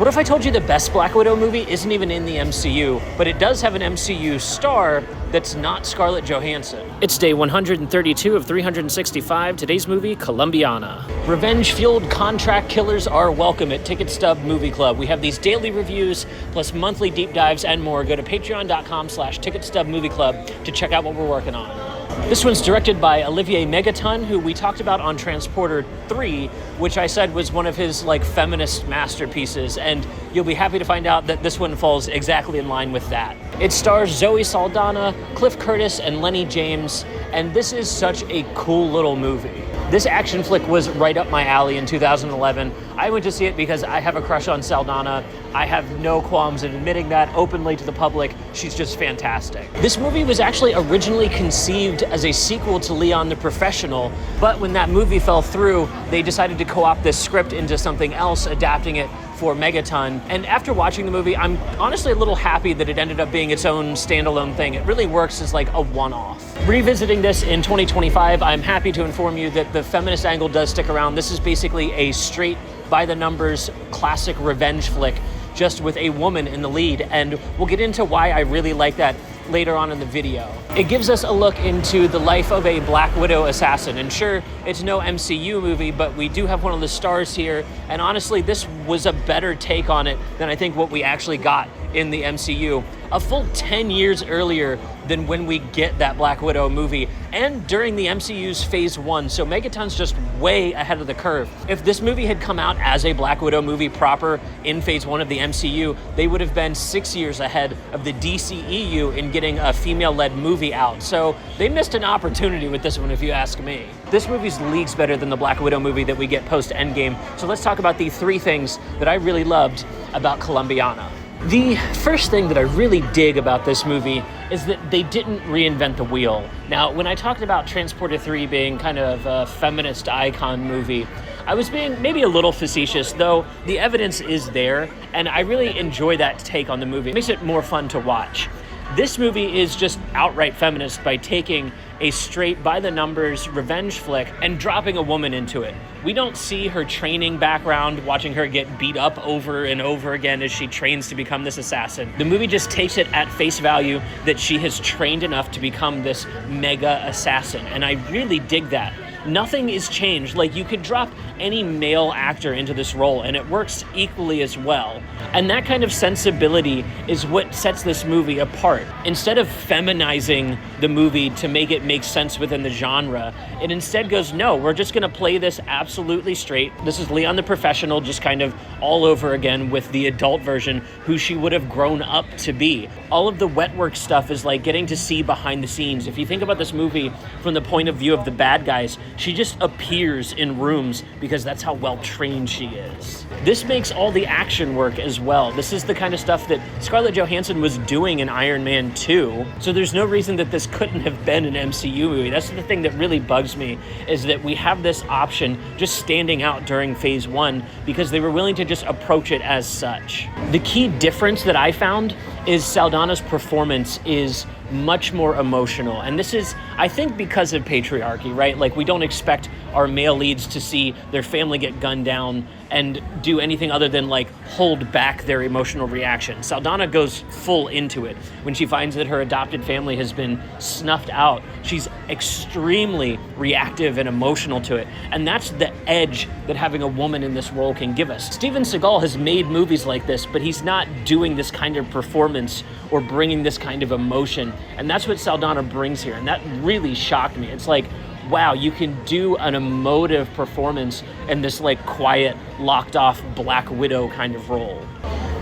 What if I told you the best Black Widow movie isn't even in the MCU, but it does have an MCU star that's not Scarlett Johansson? It's day 132 of 365. Today's movie, Colombiana. Revenge-fueled contract killers are welcome at Ticket Stub Movie Club. We have these daily reviews, plus monthly deep dives and more. Go to patreon.com/ticketstubmovieclub to check out what we're working on. This one's directed by Olivier Megaton, who we talked about on Transporter 3, which I said was one of his feminist masterpieces, and you'll be happy to find out that this one falls exactly in line with that. It stars Zoe Saldana, Cliff Curtis, and Lennie James, and this is such a cool little movie. This action flick was right up my alley in 2011. I went to see it because I have a crush on Saldana. I have no qualms in admitting that openly to the public. She's just fantastic. This movie was actually originally conceived as a sequel to Leon the Professional, but when that movie fell through, they decided to co-opt this script into something else, adapting it for Megaton. And after watching the movie, I'm honestly a little happy that it ended up being its own standalone thing. It really works as like a one-off. Revisiting this in 2025, I'm happy to inform you that the feminist angle does stick around. This is basically a straight by-the-numbers classic revenge flick, just with a woman in the lead, and we'll get into why I really like that later on in the video. It gives us a look into the life of a Black Widow assassin, and sure, it's no MCU movie, but we do have one of the stars here, and honestly, this was a better take on it than I think what we actually got in the MCU. A full 10 years earlier than when we get that Black Widow movie, and during the MCU's Phase One, so Megaton's just way ahead of the curve. If this movie had come out as a Black Widow movie proper in Phase One of the MCU, they would have been 6 years ahead of the DCEU in getting a female-led movie out, so they missed an opportunity with this one if you ask me. This movie's leagues better than the Black Widow movie that we get post-Endgame, so let's talk about the three things that I really loved about Colombiana. The first thing that I really dig about this movie is that they didn't reinvent the wheel. Now, when I talked about Transporter 3 being kind of a feminist icon movie, I was being maybe a little facetious, though the evidence is there, and I really enjoy that take on the movie. It makes it more fun to watch. This movie is just outright feminist by taking a straight by-the-numbers revenge flick and dropping a woman into it. We don't see her training background, watching her get beat up over and over again as she trains to become this assassin. The movie just takes it at face value that she has trained enough to become this mega assassin, and I really dig that. Nothing is changed. Like, you could drop any male actor into this role and it works equally as well. And that kind of sensibility is what sets this movie apart. Instead of feminizing the movie to make it make sense within the genre, it instead goes, no, we're just gonna play this absolutely straight. This is Leon the Professional, just kind of all over again with the adult version, who she would have grown up to be. All of the wet work stuff is like getting to see behind the scenes. If you think about this movie from the point of view of the bad guys, she just appears in rooms because that's how well trained she is. This makes all the action work as well. This is the kind of stuff that Scarlett Johansson was doing in Iron Man 2, so there's no reason that this couldn't have been an MCU movie. That's the thing that really bugs me, is that we have this option just standing out during Phase 1 because they were willing to just approach it as such. The key difference that I found is Saldana's performance is much more emotional. And this is, I think, because of patriarchy, right? Like, we don't expect our male leads to see their family get gunned down and do anything other than like hold back their emotional reaction. Saldana goes full into it. When she finds that her adopted family has been snuffed out, she's extremely reactive and emotional to it. And that's the edge that having a woman in this role can give us. Steven Seagal has made movies like this, but he's not doing this kind of performance or bringing this kind of emotion. And that's what Saldana brings here. And that really shocked me. It's like, wow, you can do an emotive performance in this like quiet, locked off Black Widow kind of role.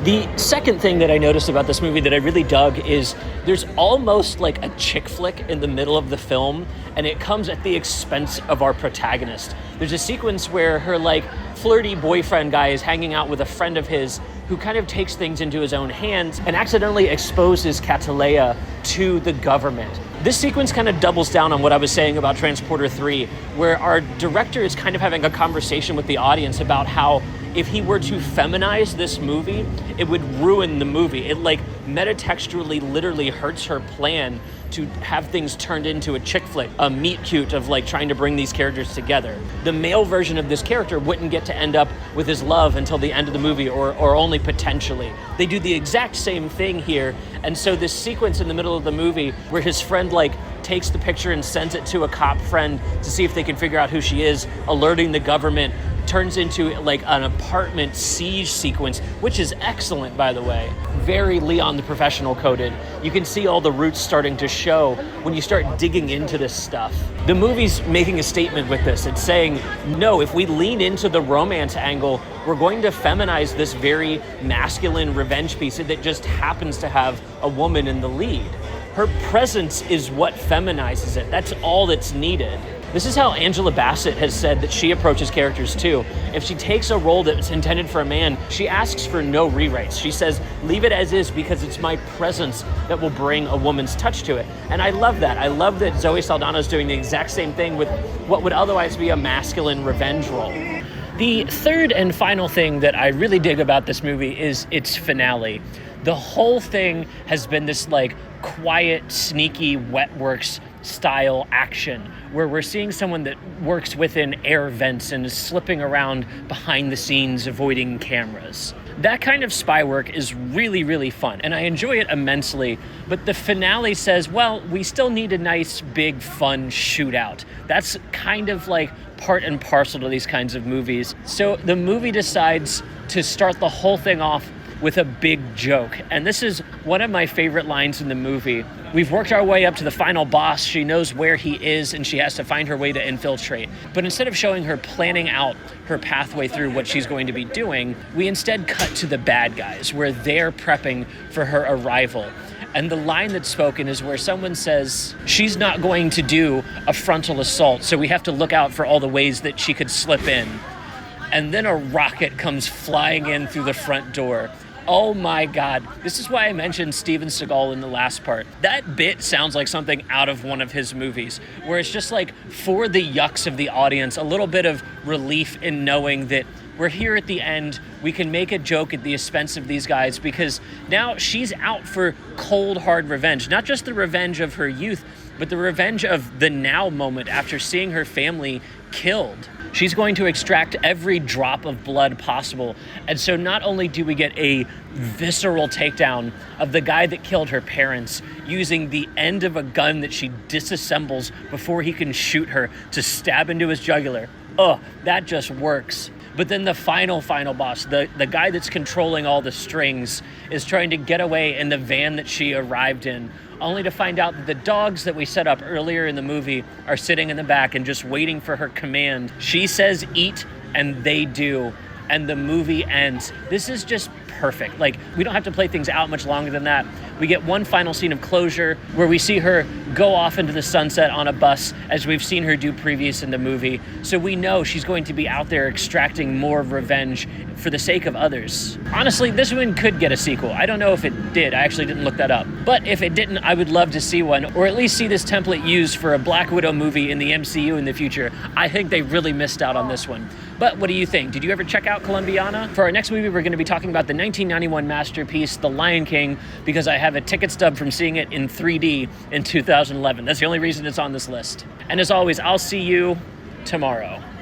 The second thing that I noticed about this movie that I really dug is there's almost like a chick flick in the middle of the film, and it comes at the expense of our protagonist. There's a sequence where her like flirty boyfriend guy is hanging out with a friend of his who kind of takes things into his own hands and accidentally exposes Catalea to the government. This sequence kind of doubles down on what I was saying about Transporter 3, where our director is kind of having a conversation with the audience about how if he were to feminize this movie, it would ruin the movie. It like metatextually literally hurts her plan to have things turned into a chick flick, a meet cute of like trying to bring these characters together. The male version of this character wouldn't get to end up with his love until the end of the movie, or only potentially. They do the exact same thing here, and so this sequence in the middle of the movie where his friend like takes the picture and sends it to a cop friend to see if they can figure out who she is, alerting the government, turns into like an apartment siege sequence, which is excellent, by the way. Very Leon the Professional coded. You can see all the roots starting to show when you start digging into this stuff. The movie's making a statement with this. It's saying, no, if we lean into the romance angle, we're going to feminize this very masculine revenge piece that just happens to have a woman in the lead. Her presence is what feminizes it. That's all that's needed. This is how Angela Bassett has said that she approaches characters too. If she takes a role that's intended for a man, she asks for no rewrites. She says, leave it as is because it's my presence that will bring a woman's touch to it. And I love that. I love that Zoe Saldana is doing the exact same thing with what would otherwise be a masculine revenge role. The third and final thing that I really dig about this movie is its finale. The whole thing has been this like quiet, sneaky, wet works style action where we're seeing someone that works within air vents and is slipping around behind the scenes, avoiding cameras. That kind of spy work is really, really fun, and I enjoy it immensely, but the finale says, well, we still need a nice, big, fun shootout. That's kind of like part and parcel to these kinds of movies. So the movie decides to start the whole thing off with a big joke. And this is one of my favorite lines in the movie. We've worked our way up to the final boss. She knows where he is and she has to find her way to infiltrate. But instead of showing her planning out her pathway through what she's going to be doing, we instead cut to the bad guys where they're prepping for her arrival. And the line that's spoken is where someone says, she's not going to do a frontal assault, so we have to look out for all the ways that she could slip in. And then a rocket comes flying in through the front door. Oh my God. This is why I mentioned Steven Seagal in the last part. That bit sounds like something out of one of his movies, where it's just like, for the yucks of the audience, a little bit of relief in knowing that we're here at the end. We can make a joke at the expense of these guys because now she's out for cold, hard revenge. Not just the revenge of her youth, but the revenge of the now moment after seeing her family killed. She's going to extract every drop of blood possible. And so not only do we get a visceral takedown of the guy that killed her parents using the end of a gun that she disassembles before he can shoot her to stab into his jugular. Oh, that just works. But then the final boss, the guy that's controlling all the strings, is trying to get away in the van that she arrived in, only to find out that the dogs that we set up earlier in the movie are sitting in the back and just waiting for her command. She says eat, and they do, and the movie ends. This is just perfect. Like, we don't have to play things out much longer than that. We get one final scene of closure where we see her go off into the sunset on a bus, as we've seen her do previous in the movie. So we know she's going to be out there extracting more revenge for the sake of others. Honestly, this one could get a sequel. I don't know if it did. I actually didn't look that up. But if it didn't, I would love to see one, or at least see this template used for a Black Widow movie in the MCU in the future. I think they really missed out on this one. But what do you think? Did you ever check out Colombiana? For our next movie, we're going to be talking about the 1991 masterpiece, The Lion King, because I have a ticket stub from seeing it in 3D in 2011. That's the only reason it's on this list. And as always, I'll see you tomorrow.